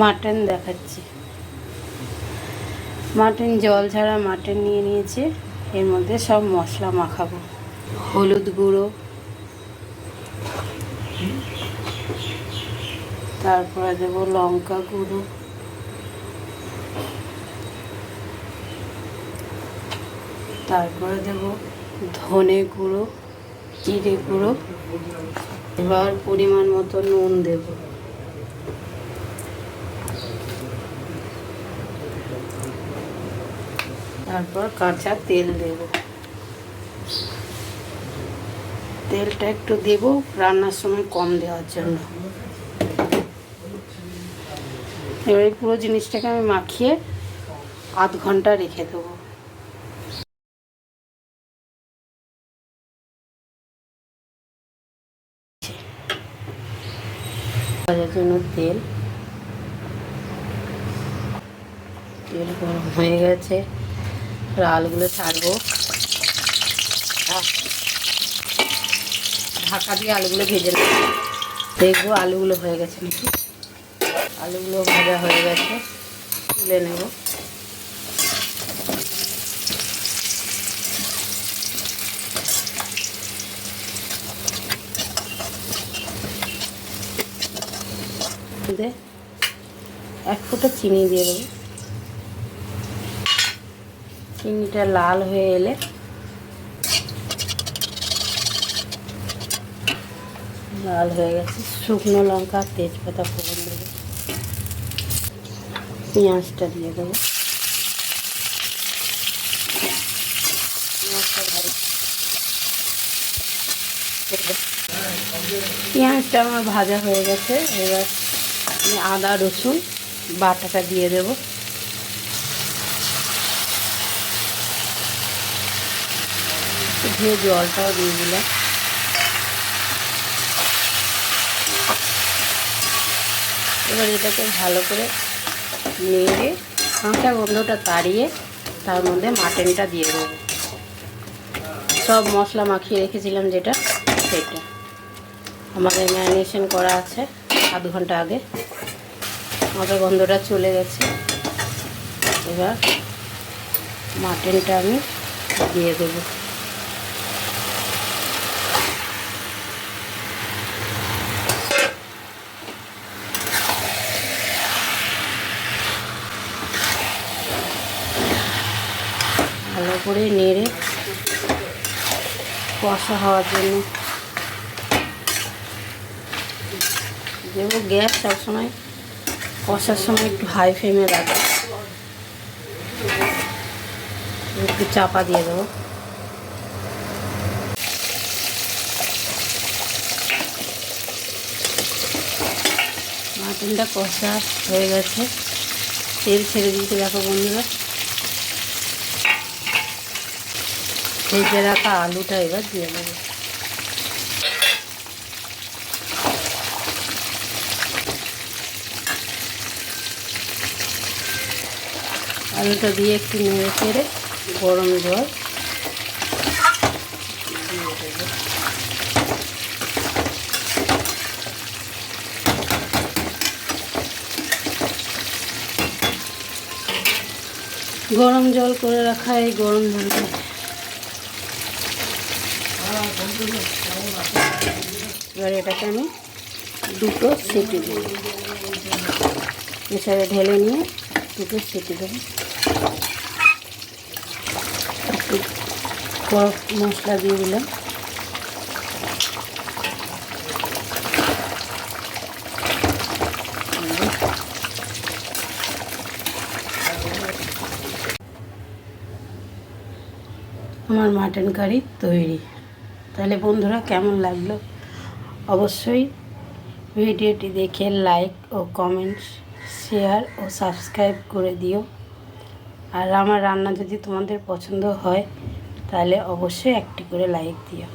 Mutton দেখাচ্ছি। Mutton জল ছাড়া মাটন নিয়ে নিয়েছে। এর মধ্যে সব মশলা মাখাবো। হলুদ গুঁড়ো, তারপরে দেবো লঙ্কা গুঁড়ো, তারপরে দেবো ধনে গুঁড়ো, জিরে গুঁড়ো, এবার পরিমাণ মতো নুন দেব। তারপর কাঁচা তেল দেব। তেলটা একটু দেব রান্নার সময় কম দেওয়ার জন্য। এবার এই পুরো জিনিসটাকে আমি মাখিয়ে আধ ঘন্টা রেখে দেবো। ভাজার জন্য তেল গরম হয়ে গেছে। আলুগুলো ছাড়বো, ঢাকা দিয়ে আলুগুলো ভেজে নেব। দেখবো আলুগুলো হয়ে গেছে নাকি। আলুগুলো ভাজা হয়ে গেছে, তুলে নেব। এক ফোঁটা চিনি দিয়ে দেবো। চিনিটা লাল হয়ে এলে লাল হয়ে গেছে, শুকনো লঙ্কা তেজপাতা ফোড়ন দেবো। পেঁয়াজটা দিয়ে দেবো। পেঁয়াজটা আমার ভাজা হয়ে গেছে। এবার আমি আদা রসুন বাটাটা দিয়ে দেব। দিয়ে জলটাও দিয়ে দিলাম। এবার এটাকে ভালো করে নেড়ে কাঁচা গন্ধটা তাড়িয়ে তার মধ্যে মাটনটা দিয়ে দেবো। সব মশলা মাখিয়ে রেখেছিলাম যেটা, সেটা আমাদের ম্যারিনেশন করা আছে আধ ঘন্টা আগে। কাঁচা গন্ধটা চলে গেছে। এবার মাটনটা আমি দিয়ে দেবো। ভালো করে নেড়ে কষা হওয়ার জন্য দেবো। গ্যাস সবসময় কষার সময় একটু হাই ফ্লেমে রাখবো। একটু চাপা দিয়ে দেবো। মাটনটা কষা হয়ে গেছে, তেল ছেড়ে দিয়েছে দেখো বন্ধুরা। ভেজে রাখা আলুটা এবার দিয়ে দেবো। আলুটা দিয়ে একটু নেড়ে চেড়ে গরম জল দিয়ে দেবো। গরম জল করে রাখা এই গরম জলটা এবার এটাকে আমি দুটো সিটি দেব। প্রেসারে ঢেলে নিয়ে দুটো সিটি দেবো। একটু মশলা দিয়ে দিলাম। আমার মাটন কারি তৈরি। তাহলে বন্ধুরা কেমন লাগলো অবশ্যই ভিডিওটি দেখে লাইক ও কমেন্টস, শেয়ার ও সাবস্ক্রাইব করে দিও। আর আমার রান্না যদি তোমাদের পছন্দ হয় তাহলে অবশ্যই একটি করে লাইক দিও।